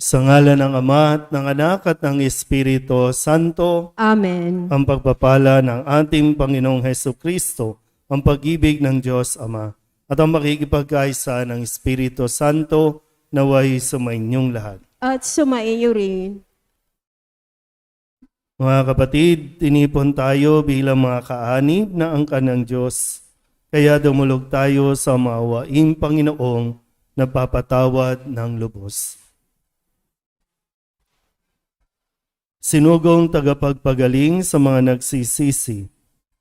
Sa ngalan ng Ama at ng Anak at ng Espiritu Santo, Amen. ang pagpapala ng ating Panginoong Heso Kristo, ang pag-ibig ng Diyos Ama, at ang makikipagkaisa ng Espiritu Santo naway sumainyong lahat. At sumaiyo rin. Mga kapatid, tinipon tayo bilang mga kaanib na angkan ng Diyos. Kaya dumulog tayo sa maawaing Panginoong nagpapatawad ng lubos. Sinugong tagapagpagaling sa mga nagsisisi,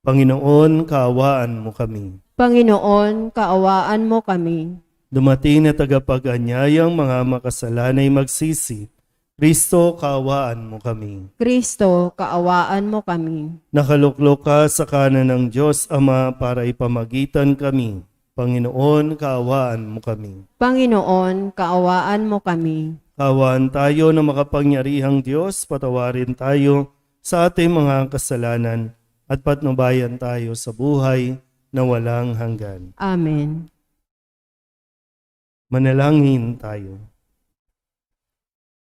Panginoon, kaawaan mo kami. Panginoon, kaawaan mo kami. Dumating na tagapag-anyayang mga makasalanay magsisi, Kristo, kaawaan mo kami. Kristo, kaawaan mo kami. Nakaluklok ka sa kanan ng Diyos Ama para ipamagitan kami. Panginoon, kaawaan mo kami. Panginoon, kaawaan mo kami. Kaawaan tayo na makapangyarihang Diyos, patawarin tayo sa ating mga kasalanan at patnubayan tayo sa buhay na walang hanggan. Amen. Manalangin tayo.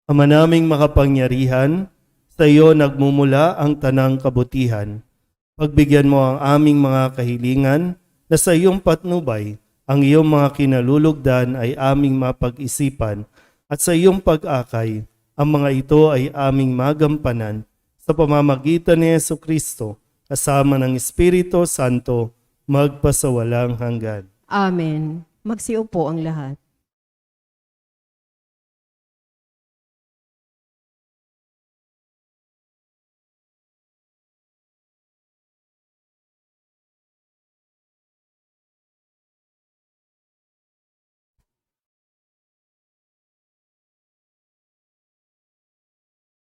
Ama naming makapangyarihan, sa iyo nagmumula ang tanang kabutihan. Pagbigyan mo ang aming mga kahilingan na sa iyong patnubay, ang iyong mga kinalulugdan ay aming mapag-isipan at sa iyong pag-akay, ang mga ito ay aming magampanan sa pamamagitan ni Jesucristo kasama ng Espiritu Santo magpasawalang hanggan. Amen. Magsiupo ang lahat.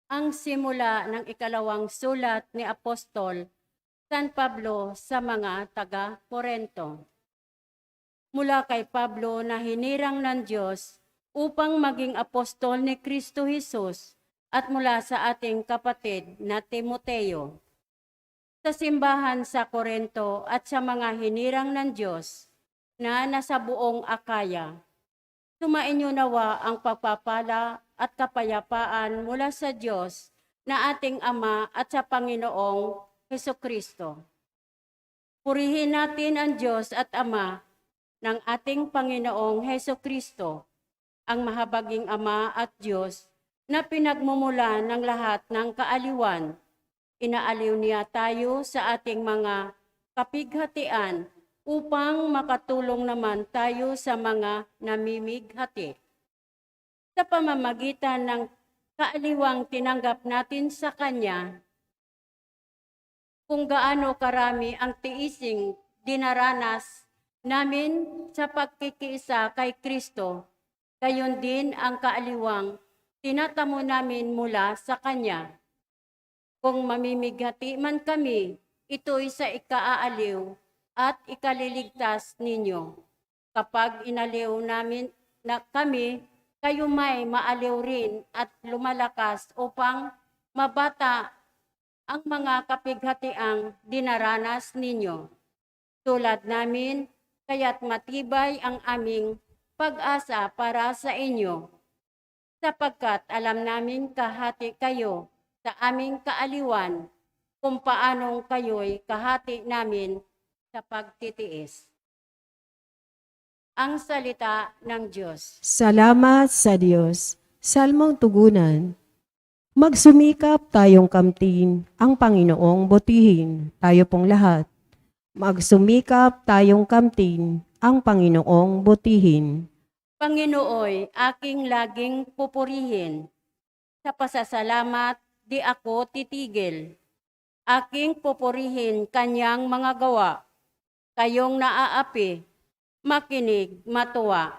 Ang simula ng ikalawang sulat ni Apostol San Pablo sa mga taga-Korento. Mula kay Pablo na hinirang ng Diyos upang maging apostol ni Kristo Jesus at mula sa ating kapatid na Timoteo. Sa simbahan sa Korento at sa mga hinirang ng Diyos na nasa buong Akaya, sumainyo nawa ang pagpapala at kapayapaan mula sa Diyos na ating Ama at sa Panginoong Hesukristo. Purihin natin ang Diyos at Ama ng ating Panginoong Hesukristo, ang mahabaging Ama at Diyos na pinagmumula ng lahat ng kaaliwan. Inaaliw niya tayo sa ating mga kapighatian upang makatulong naman tayo sa mga namimighati. Sa pamamagitan ng kaaliwang tinanggap natin sa Kanya, kung gaano karami ang tiising dinaranas namin sa pagkikiisa kay Kristo, gayon din ang kaaliwang tinatamo namin mula sa Kanya. Kung mamimighati man kami, ito'y sa ikaaaliw at ikaliligtas ninyo. Kapag inaliw namin na kami, kayo may maaliw rin at lumalakas upang mabata ang mga kapighatiang dinaranas ninyo. Tulad namin, kaya't matibay ang aming pag-asa para sa inyo, sapagkat alam namin kahati kayo sa aming kaaliwan, kung paanong kayo'y kahati namin sa pagtitiis. Ang salita ng Diyos. Salamat sa Diyos. Salmong tugunan. Magsumikap tayong kamtin, ang Panginoong butihin, tayo pong lahat. Magsumikap tayong kamtin, ang Panginoong butihin. Panginooy, aking laging pupurihin. Sa pasasalamat, di ako titigil. Aking pupurihin kanyang mga gawa. Kayong naaapi, makinig, matuwa.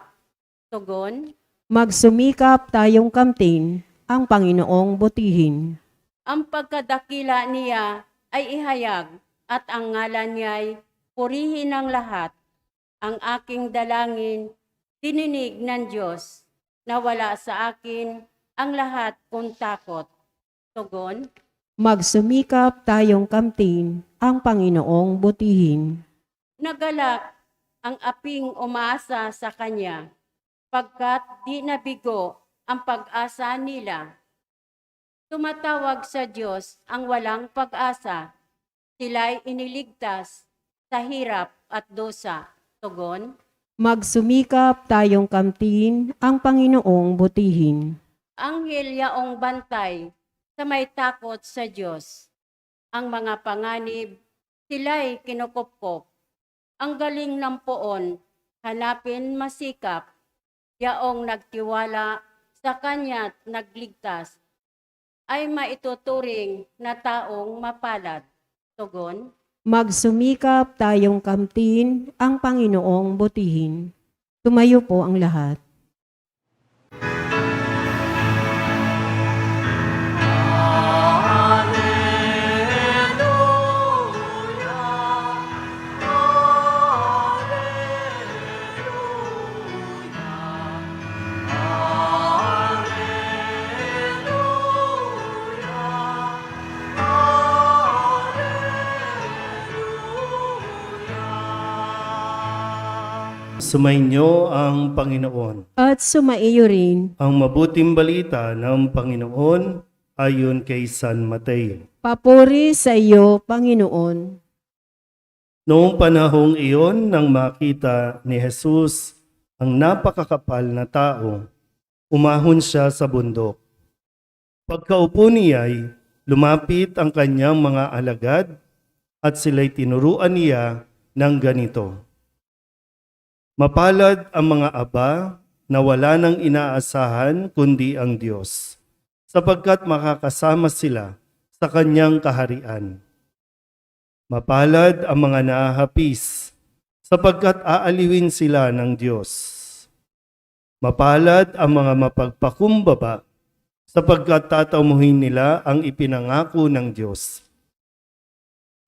Tugon, Magsumikap tayong kamtin, ang Panginoong butihin. ang pagkadakila niya ay ihayag at ang ngalan niya'y purihin ng lahat. Ang aking dalangin, dininig ng Diyos, na wala sa akin ang lahat kung takot. Tugon, Magsumikap tayong kamtin, ang Panginoong butihin. nagalak ang aping umaasa sa Kanya, pagkat di nabigo ang pag-asa nila. Tumatawag sa Diyos ang walang pag-asa. Sila'y iniligtas sa hirap at dosa. Tugon, Magsumikap tayong kamtin ang Panginoong butihin. Anghel yaong bantay sa may takot sa Diyos. Ang mga panganib, sila'y kinukupkop. Ang galing ng poon, hanapin masikap. Yaong nagtiwala sa kanya't nagligtas, ay maituturing na taong mapalad. Tugon, Magsumikap tayong kamtin ang Panginoong butihin. Tumayo po ang lahat. Sumainyo ang Panginoon. At sumaiyo rin, Ang mabuting balita ng Panginoon ayon kay San Mateo. papuri sa iyo, Panginoon. Noong panahong iyon nang makita ni Jesus ang napakakapal na tao, umahon siya sa bundok. Pagkaupo niya'y lumapit ang kanyang mga alagad at sila'y tinuruan niya ng ganito. Mapalad ang mga aba na wala nang inaasahan kundi ang Diyos, sapagkat makakasama sila sa kanyang kaharian. Mapalad ang mga naahapis, sapagkat aaliwin sila ng Diyos. Mapalad ang mga mapagpakumbaba, sapagkat tatamuhin nila ang ipinangako ng Diyos.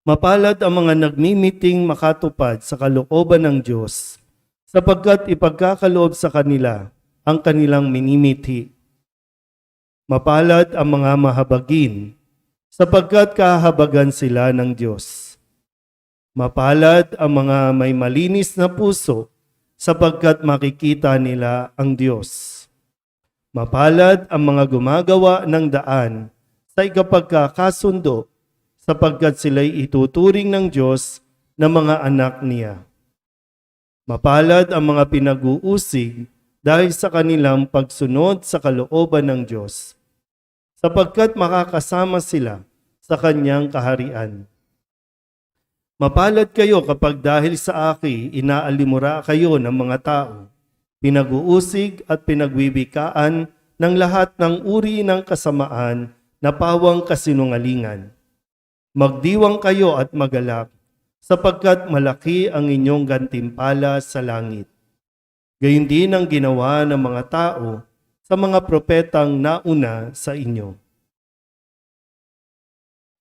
Mapalad ang mga nagmimiting makatupad sa kalooban ng Diyos, sapagkat ipagkakaloob sa kanila ang kanilang minimithi. Mapalad ang mga mahabagin, sapagkat kahabagan sila ng Diyos. Mapalad ang mga may malinis na puso, sapagkat makikita nila ang Diyos. Mapalad ang mga gumagawa ng daan sa ikapagkakasundo, sapagkat sila'y ituturing ng Diyos na mga anak niya. Mapalad ang mga pinag-uusig dahil sa kanilang pagsunod sa kalooban ng Diyos, sapagkat makakasama sila sa kanyang kaharian. Mapalad kayo kapag dahil sa aki inaalimura kayo ng mga tao, pinag-uusig at pinagwiwikaan ng lahat ng uri ng kasamaan na pawang kasinungalingan. Magdiwang kayo at magalak, sapagkat malaki ang inyong gantimpala sa langit. Gayon din ang ginawa ng mga tao sa mga propetang nauna sa inyo.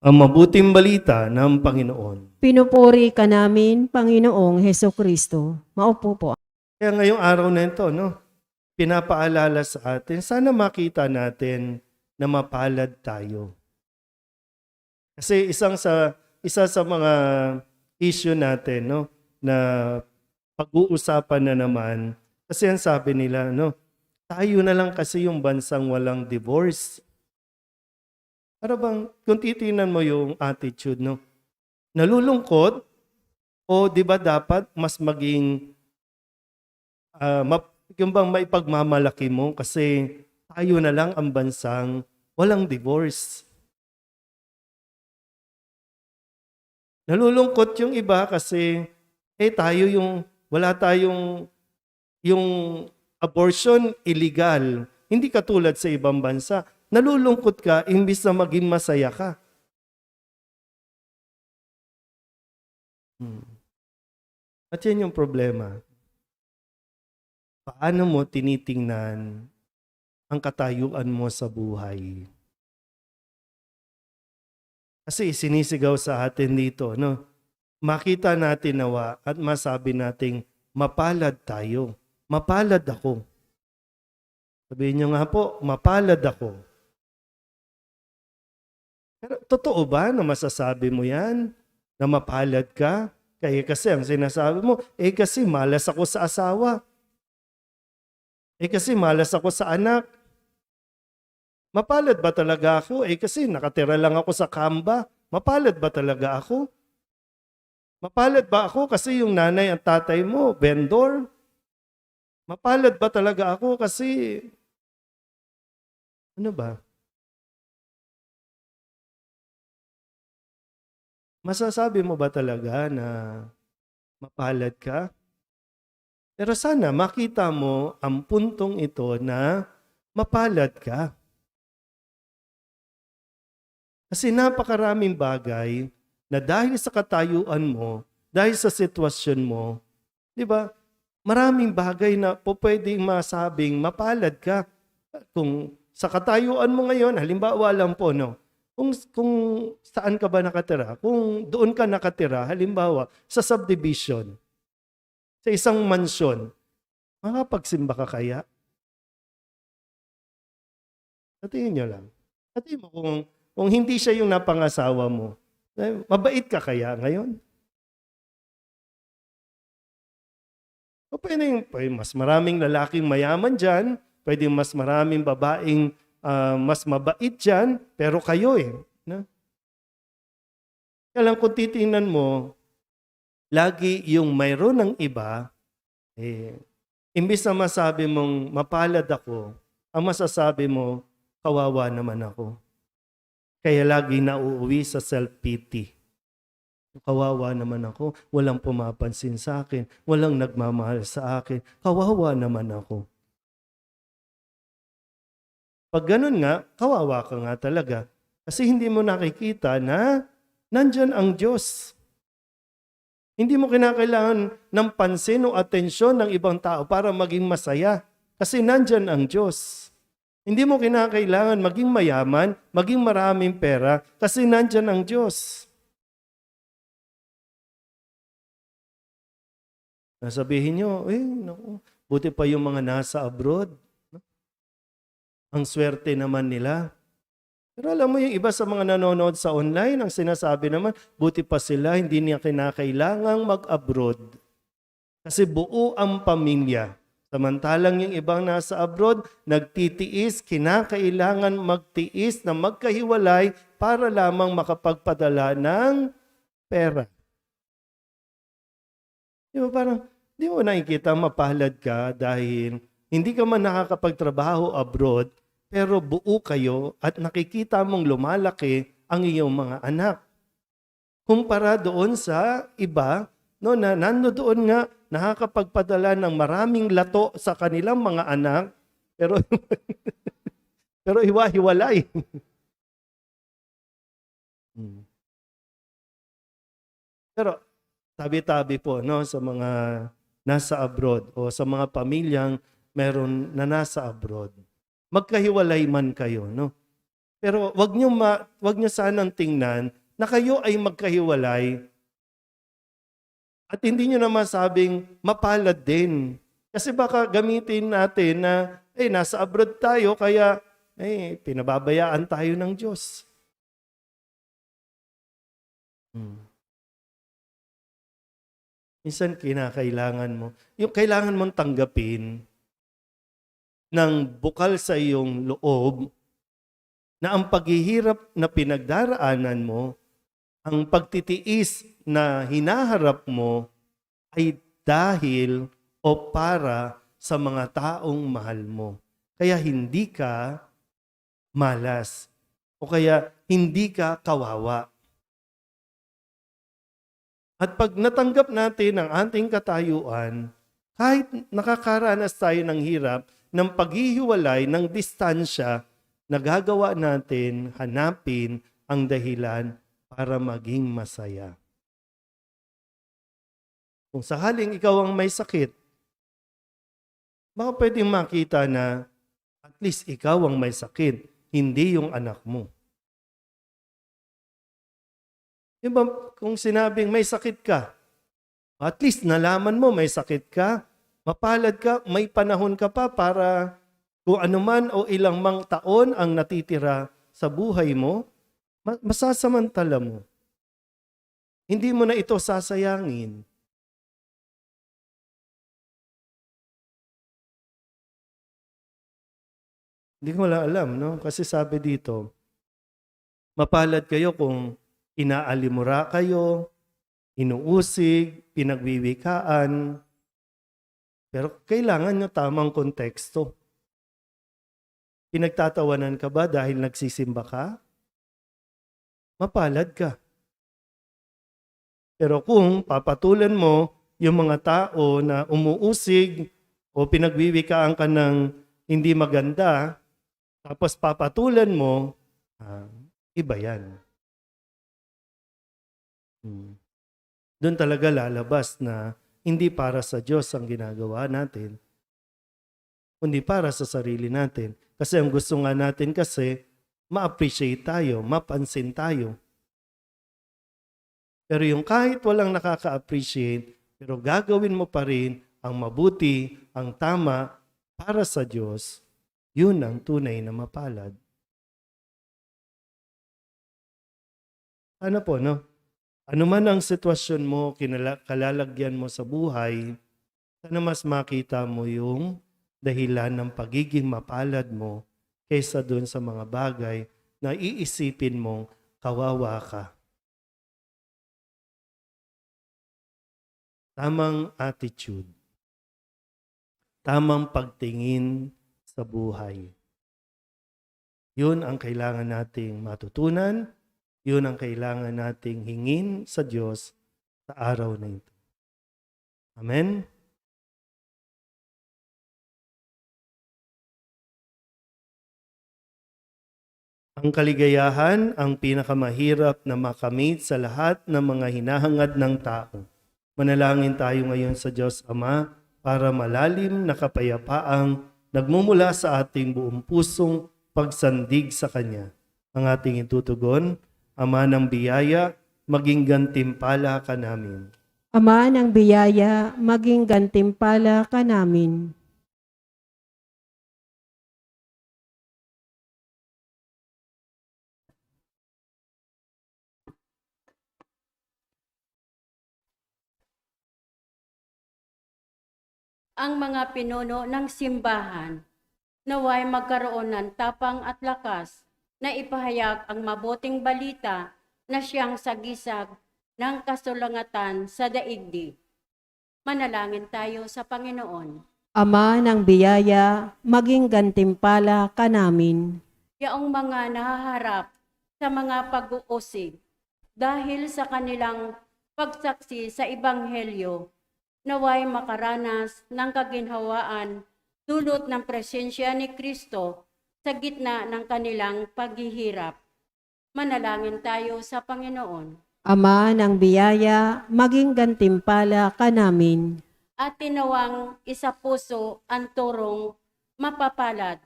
Ang mabuting balita ng Panginoon. Pinupuri ka namin, Panginoong Heso Kristo. Maupo po. Kaya ngayong araw na ito, pinapaalala sa atin, sana makita natin na mapalad tayo. Kasi isa sa mga issue natin, na pag-uusapan na naman, kasi ang sabi nila, tayo na lang kasi yung bansang walang divorce. Para bang, kung titingnan mo yung attitude, nalulungkot, o di ba dapat mas maging, yung bang maipagmamalaki mo kasi tayo na lang ang bansang walang divorce. Nalulungkot yung iba kasi tayo wala tayong yung abortion illegal. Hindi katulad sa ibang bansa. Nalulungkot ka imbis na maging masaya ka. At yan yung problema. Paano mo tinitingnan ang katayuan mo sa buhay? Kasi sinisigaw sa atin dito, makita natin nawa at masabi nating mapalad tayo. Mapalad ako. Sabihin nyo nga po, mapalad ako. Pero totoo ba na masasabi mo yan? Na mapalad ka? Kaya kasi ang sinasabi mo, kasi malas ako sa asawa. Kasi malas ako sa anak. Mapalad ba talaga ako? Kasi nakatira lang ako sa kamba. Mapalad ba talaga ako? Mapalad ba ako kasi yung nanay at tatay mo, vendor? Mapalad ba talaga ako kasi, ano ba? Masasabi mo ba talaga na mapalad ka? Pero sana makita mo ang puntong ito na mapalad ka. Kasi napakaraming bagay na dahil sa katayuan mo, dahil sa sitwasyon mo, di ba? Maraming bagay na po pwedeng masabing mapalad ka. Kung sa katayuan mo ngayon, halimbawa lang po, no? Kung saan ka ba nakatira? Kung doon ka nakatira, halimbawa, sa subdivision, sa isang mansyon, makapagsimba ka kaya? Sa tingin nyo lang. Sa tingin mo, kung hindi siya yung napangasawa mo, mabait ka kaya ngayon? O pwede mas maraming lalaking mayaman dyan, pwede mas maraming babaeng mas mabait dyan, pero kayo no? Kaya lang kung titingnan mo, lagi yung mayroon ng iba, imbis na masabi mong mapalad ako, ang masasabi mo, kawawa naman ako. Kaya lagi nauuwi sa self-pity. Kawawa naman ako, walang pumapansin sa akin, walang nagmamahal sa akin, kawawa naman ako. Pag ganun nga, kawawa ka nga talaga. Kasi hindi mo nakikita na nandyan ang Diyos. Hindi mo kinakailangan ng pansin o atensyon ng ibang tao para maging masaya. Kasi nandyan ang Diyos. Hindi mo kinakailangan maging mayaman, maging maraming pera, kasi nandyan ang Diyos. Nasabihin nyo, naku, buti pa yung mga nasa abroad. Ang swerte naman nila. Pero alam mo yung iba sa mga nanonood sa online, ang sinasabi naman, buti pa sila, hindi niya kinakailangang mag-abroad. Kasi buo ang pamilya. Samantalang yung ibang nasa abroad, nagtitiis, kinakailangan magtiis na magkahiwalay para lamang makapagpadala ng pera. Di ba parang, di mo nakikita mapalad ka dahil hindi ka man nakakapagtrabaho abroad, pero buo kayo at nakikita mong lumalaki ang iyong mga anak. Kumpara doon sa iba, no, na nandoon nga nakakapagpadala ng maraming lato sa kanilang mga anak, pero pero hiwa-hiwalay. Pero tabi-tabi po no sa mga nasa abroad o sa mga pamilyang meron na nasa abroad. Magkahiwalay man kayo, no? Pero wag niyo sanang tingnan na kayo ay magkahiwalay at hindi niyo na masabing mapalad din. Kasi baka gamitin natin na nasa abroad tayo kaya pinababayaan tayo ng Diyos. Minsan kinakailangan mo, yung kailangan mong tanggapin ng bukal sa iyong loob na ang paghihirap na pinagdaraanan mo, ang pagtitiis na hinaharap mo ay dahil o para sa mga taong mahal mo. Kaya hindi ka malas o kaya hindi ka kawawa. At pag natanggap natin ang ating katayuan, kahit nakakaranas tayo ng hirap, ng paghihiwalay, ng distansya, nagagawa natin hanapin ang dahilan para maging masaya. Kung sakaling ikaw ang may sakit, baka pwedeng makita na at least ikaw ang may sakit, hindi yung anak mo. Diba, kung sinabing may sakit ka, at least nalaman mo may sakit ka, mapalad ka, may panahon ka pa para kung anuman o ilang mang taon ang natitira sa buhay mo, masasamantala mo. Hindi mo na ito sasayangin. Hindi ko wala alam, no? Kasi sabi dito, mapalad kayo kung inaalimura kayo, inuusig, pinagwiwikaan, pero kailangan nyo tamang konteksto. Pinagtatawanan ka ba dahil nagsisimba ka? Mapalad ka. Pero kung papatulan mo yung mga tao na umuusig o pinagwiwikaan ka ng hindi maganda, tapos papatulan mo, iba yan. Doon talaga lalabas na hindi para sa Diyos ang ginagawa natin, kundi para sa sarili natin. Kasi ang gusto nga natin kasi, ma-appreciate tayo, mapansin tayo. Pero yung kahit walang nakaka-appreciate, pero gagawin mo pa rin ang mabuti, ang tama para sa Diyos, yun ang tunay na mapalad. Ano po, no? Ano man ang sitwasyon mo, kalalagyan mo sa buhay, sana mas makita mo yung dahilan ng pagiging mapalad mo kaysa dun sa mga bagay na iisipin mong kawawa ka. Tamang attitude. Tamang pagtingin sa buhay. Yun ang kailangan nating matutunan. Yun ang kailangan nating hingin sa Diyos sa araw na ito. Amen? Ang kaligayahan ang pinakamahirap na makamit sa lahat ng mga hinahangad ng tao. Manalangin tayo ngayon sa Diyos Ama para malalim na kapayapaang nagmumula sa ating buong pusong pagsandig sa Kanya. Ang ating itutugon, Ama ng biyaya, maging gantimpala ka namin. Ama ng biyaya, maging gantimpala ka namin. Ang mga pinuno ng simbahan, naway magkaroon ng tapang at lakas na ipahayag ang mabuting balita na siyang sagisag ng kasulangatan sa daigdig. Manalangin tayo sa Panginoon. Ama ng biyaya, maging gantimpala ka namin. Yaong mga nahaharap sa mga pag-uusig dahil sa kanilang pagsaksi sa Ebanghelyo, naway makaranas ng kaginhawaan dulot ng presensya ni Kristo sa gitna ng kanilang paghihirap. Manalangin tayo sa Panginoon. Ama ng biyaya, maging gantimpala ka namin. At tinawang isa puso ang turong mapapalad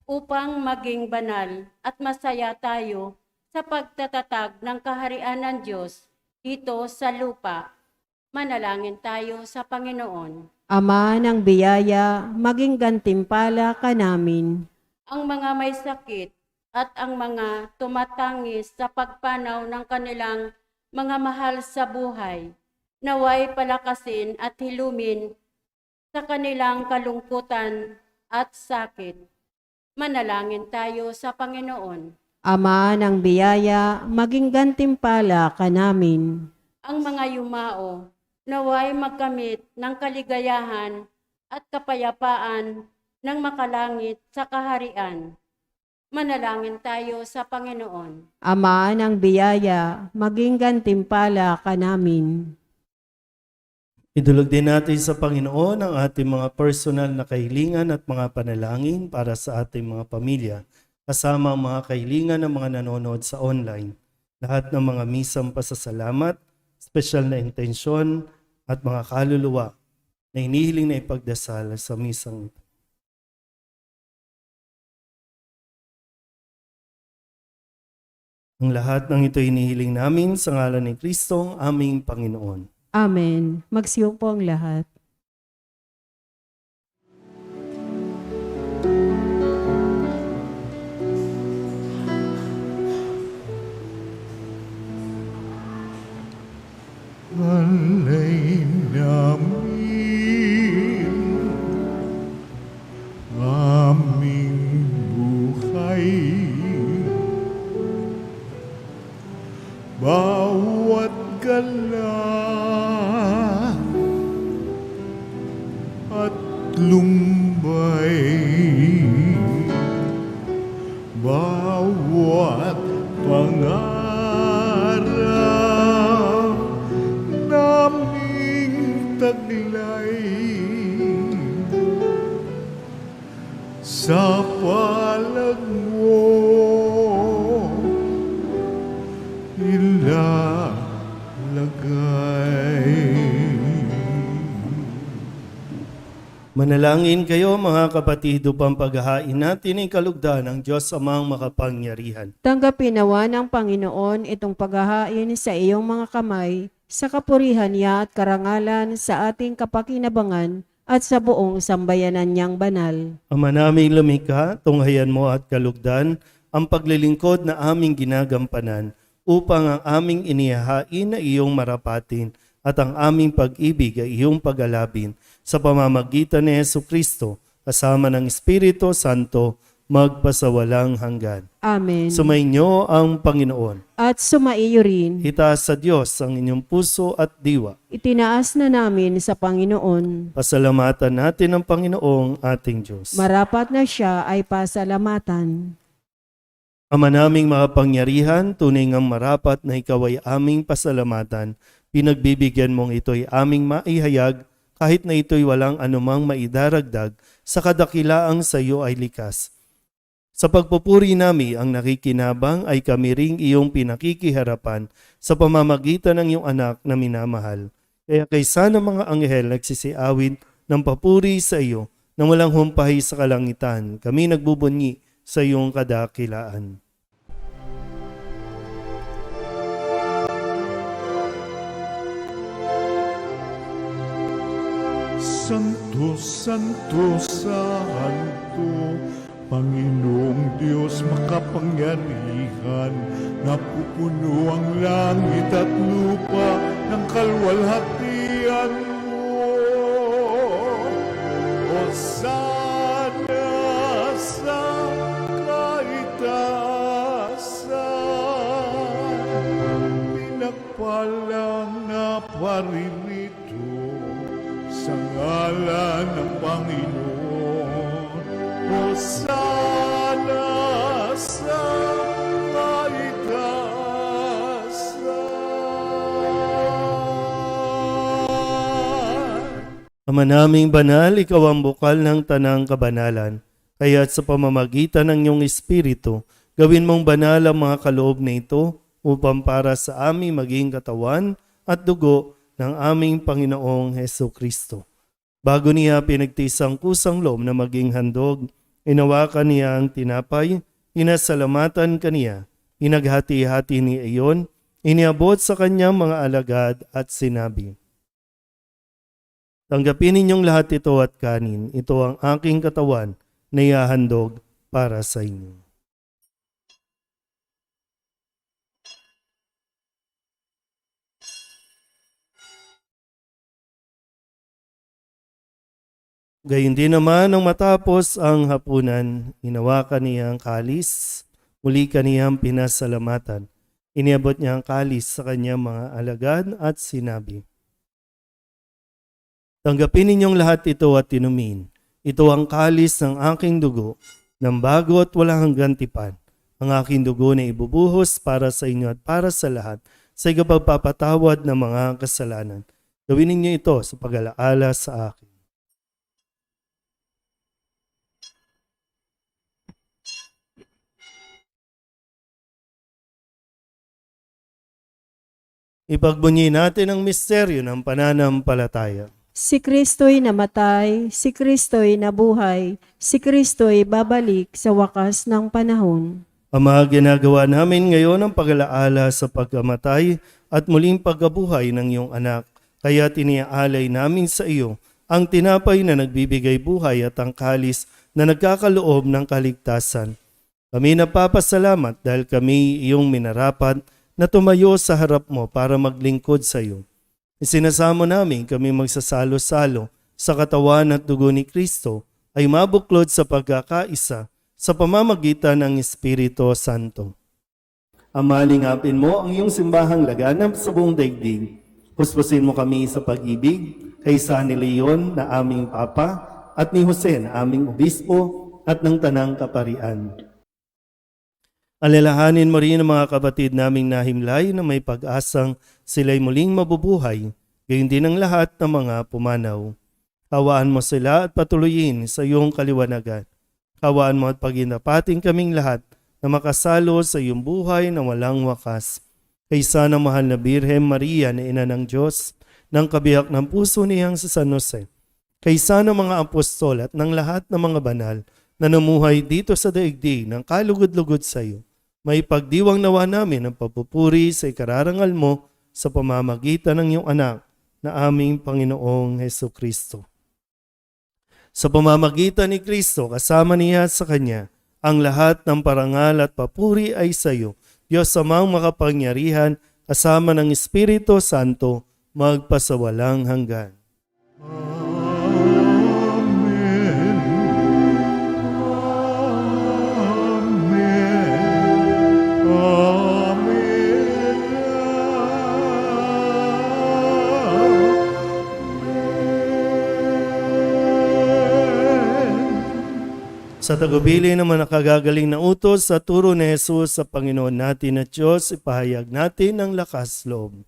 upang maging banal at masaya tayo sa pagtatatag ng kaharian ng Diyos dito sa lupa. Manalangin tayo sa Panginoon. Ama ng biyaya, maging gantimpala ka namin. Ang mga may sakit at ang mga tumatangis sa pagpanaw ng kanilang mga mahal sa buhay, naway palakasin at hilumin sa kanilang kalungkutan at sakit. Manalangin tayo sa Panginoon. Ama ng biyaya, maging gantimpala ka namin. Ang mga yumao, naway magkamit ng kaligayahan at kapayapaan ng makalangit sa kaharian. Manalangin tayo sa Panginoon. Ama ng biyaya, maging gantimpala ka namin. Idulog din natin sa Panginoon ang ating mga personal na kahilingan at mga panalangin para sa ating mga pamilya, kasama ang mga kahilingan ng mga nanonood sa online. Lahat ng mga misang pasasalamat, special na intensyon at mga kaluluwa na hinihiling na ipagdasal sa misang ito. Ang lahat ng ito hinihiling namin sa ngalan ni Kristo, aming Panginoon. Amen. Magsiyo po ang lahat. Alay namin aming buhay. bawat pangarap naming taglay sa palad mo ilalagay. Manalangin kayo mga kapatid upang paghahain natin ay kalugdan ng Diyos amang makapangyarihan. Tanggapin nawa ng Panginoon itong paghahain sa iyong mga kamay, sa kapurihan niya at karangalan sa ating kapakinabangan at sa buong sambayanan niyang banal. Ama naming lumikha, tunghayan mo at kalugdan ang paglilingkod na aming ginagampanan upang ang aming inihahain na iyong marapatin at ang aming pag-ibig ay iyong pag-alabin sa pamamagitan ni Jesucristo kasama ng Espiritu Santo magpasawalang hanggan. Amen. Sumainyo ang Panginoon. At sumaiyo rin, Itaas sa Diyos ang inyong puso at diwa. itinaas na namin sa Panginoon. Pasalamatan natin ang Panginoong ating Diyos. Marapat na siya ay pasalamatan. Ama naming makapangyarihan, tunay ngang marapat na ikaw ay aming pasalamatan. Pinagbibigyan mong ito'y aming maihayag kahit na ito'y walang anumang maidaragdag sa kadakilaang sa iyo ay likas. Sa pagpupuri nami ang nakikinabang ay kami ring iyong pinakikiharapan sa pamamagitan ng iyong anak na minamahal. Kaya kaysa ng mga anghel nagsisiawit ng papuri sa iyo na walang humpay sa kalangitan, kami nagbubunyi sa iyong kadakilaan. Santo, Santo, Santo, Panginoong Diyos makapangyarihan, napupuno ang langit at lupa ng kalwalhatian mo. Hosana sa kaitaasan, pinagpalang na paririto sa ngalan ng Panginoon. Hosana sa kaitaasan. Ama naming banal, ikaw ang bukal ng tanang kabanalan. Kaya't sa pamamagitan ng iyong Espiritu, gawin mong banal ang mga kaloob na ito upang para sa aming maging katawan at dugo ng aming Panginoong Hesukristo. Bago niya pinagtiis ang kusang loob na maging handog, inawakan niya ang tinapay, inasalamatan kaniya, inaghati-hati ni iyon, iniabot sa kanyang mga alagad at sinabi, "Tanggapin ninyong lahat ito at kanin, ito ang aking katawan na ihahandog para sa inyo." Gayun din naman nang matapos ang hapunan, inawakan niya ang kalis, muli kaniyang pinasalamatan. Iniabot niya ang kalis sa kanyang mga alagad at sinabi, "Tanggapin ninyong lahat ito at inumin. Ito ang kalis ng aking dugo, ng bago at walang hanggang tipan. Ang aking dugo na ibubuhos para sa inyo at para sa lahat sa ikapagpapatawad ng mga kasalanan. Gawin ninyo ito sa pag-alaala sa akin." Ipagbunyi natin ang misteryo ng pananampalataya. Si Kristo'y namatay, si Kristo'y nabuhay, si Kristo'y babalik sa wakas ng panahon. Ama, ginagawa namin ngayon ang pag-alaala sa pagkamatay at muling pagkabuhay ng iyong anak. Kaya tiniaalay namin sa iyo ang tinapay na nagbibigay buhay at ang kalis na nagkakaloob ng kaligtasan. Kami napapasalamat dahil kami iyong minarapat na tumayo sa harap mo para maglingkod sa iyo. Isinasamo namin kami magsasalo-salo sa katawan at dugo ni Kristo ay mabuklod sa pagkakaisa sa pamamagitan ng Espiritu Santo. Ama, lingapin mo ang iyong simbahang laganap sa buong daigdig. Puspusin mo kami sa pag-ibig kay San Leon na aming Papa at ni Jose na aming Obispo at ng Tanang Kaparian. Alalahanin mo rin ang mga kapatid naming nahimlay na may pag-asang sila'y muling mabubuhay, gayon din ang lahat ng mga pumanaw. Hawaan mo sila at patuloyin sa iyong kaliwanagan. Hawaan mo at paginapating kaming lahat na makasalo sa iyong buhay na walang wakas. Kaysa ng mahal na Birhen Maria na Ina ng Diyos, ng kabiyak ng puso niyang sa San Jose, kaysa ng mga apostol at ng lahat ng mga banal na namuhay dito sa daigdig ng kalugod-lugod sa iyo, may pagdiwang nawa namin ang papupuri sa ikararangal mo sa pamamagitan ng iyong anak na aming Panginoong Hesukristo. Sa pamamagitan ni Kristo, kasama niya sa Kanya, ang lahat ng parangal at papuri ay sa iyo, Diyos Amang makapangyarihan, kasama ng Espiritu Santo, magpasawalang hanggan. Amen. Amen. Sa tagubili naman nakagagaling na utos sa turo ni Jesus sa Panginoon natin at Diyos, ipahayag natin ang lakas loob.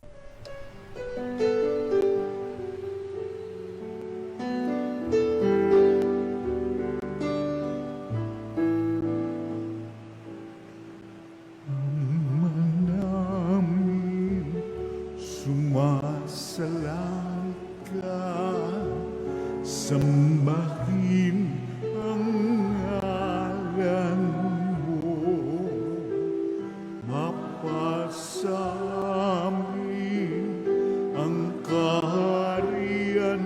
Namin sumasalang ka, sambahin ang ngalan mo, mapasamin ang kaharian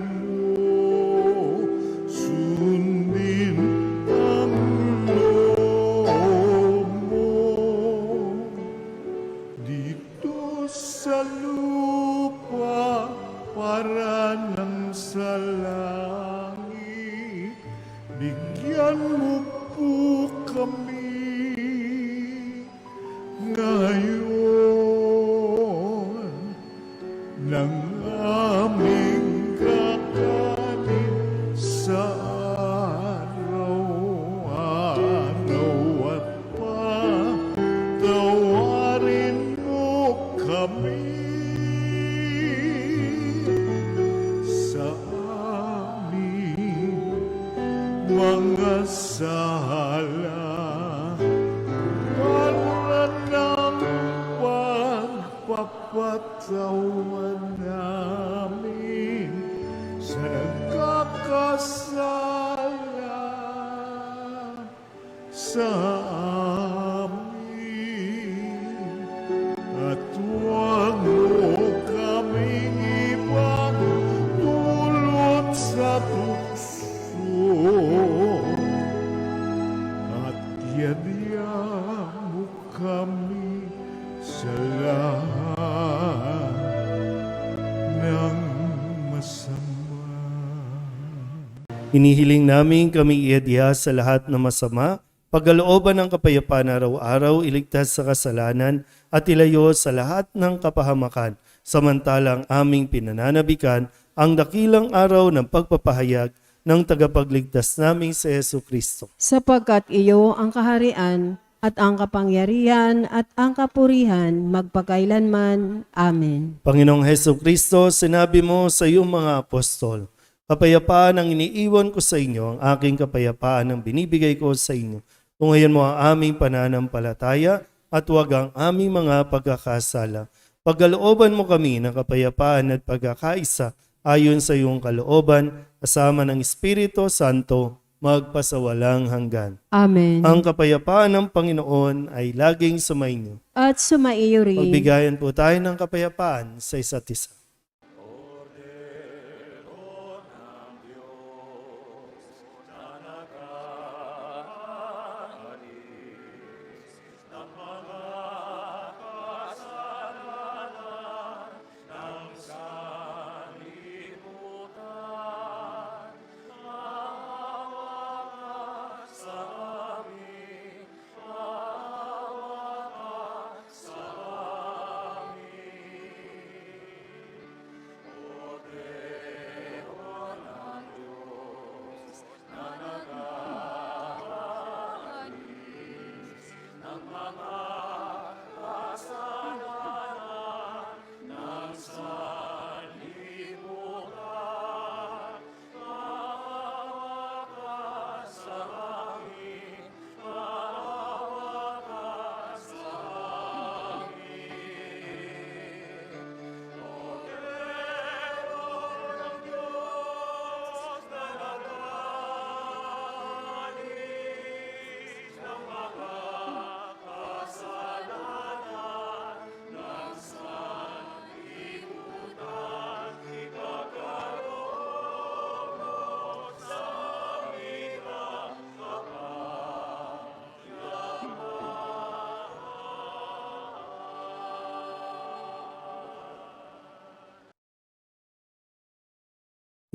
mo, sundin ang loob mo. Dito sa lupa para nang sa langit, bigyan mo po kami ngayon ng aming kakanin sa araw-araw at patawarin mo kami sa aming mga sala, para ng pagpapatawan namin sa nagkakasala sa amin, at huwag mo kaming ibang dulot sa tukso, at yadya mo kami sa lahat ng masama. Hinihiling namin kami iadya sa lahat ng masama, pagkalooban ng kapayapaan araw-araw, iligtas sa kasalanan at ilayo sa lahat ng kapahamakan, samantalang aming pinananabikan ang dakilang araw ng pagpapahayag ng tagapagligtas naming si Jesucristo. Sapagkat iyo ang kaharian at ang kapangyarihan at ang kapurihan magpakailanman. Amen. Panginoong Jesucristo, sinabi mo sa iyong mga apostol, kapayapaan ang iniiwan ko sa inyo, ang aking kapayapaan ang binibigay ko sa inyo. Tungayan mo ang aming pananampalataya at huwag ang aming mga pagkakasala. Pagkalooban mo kami ng kapayapaan at pagkakaisa ayon sa iyong kalooban, kasama ng Espiritu Santo, magpasawalang hanggan. Amen. Ang kapayapaan ng Panginoon ay laging sumainyo. At sumaiyo rin. Magbigayan po tayo ng kapayapaan sa isa't isa.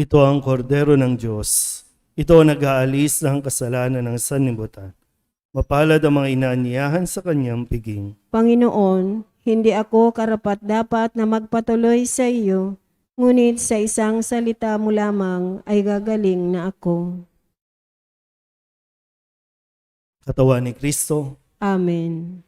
Ito ang kordero ng Diyos. Ito ang nag-aalis ng kasalanan ng sanlibutan. Mapalad ang mga inaanyayahan sa kanyang piging. Panginoon, hindi ako karapat-dapat na magpatuloy sa iyo, ngunit sa isang salita mo lamang ay gagaling na ako. Katawan ni Kristo, Amen.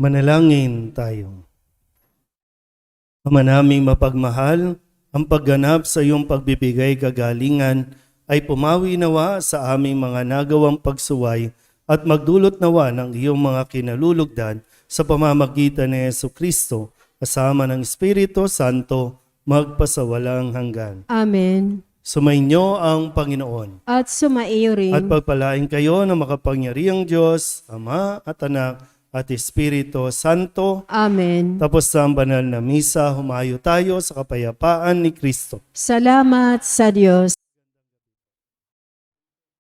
manalangin tayo. Ama naming mapagmahal, ang pagganap sa iyong pagbibigay kagalingan ay pumawi nawa sa aming mga nagawang pagsuway at magdulot nawa ng iyong mga kinalulugdan sa pamamagitan ni Jesucristo kasama ng Espiritu Santo magpasawalang hanggan. Amen. Sumainyo ang Panginoon At sumaiyo rin. at pagpalain kayo ng makapangyarihang Diyos, Ama at Anak at Espiritu Santo. Amen. Tapos sa banal na misa, humayo tayo sa kapayapaan ni Kristo. Salamat sa Diyos.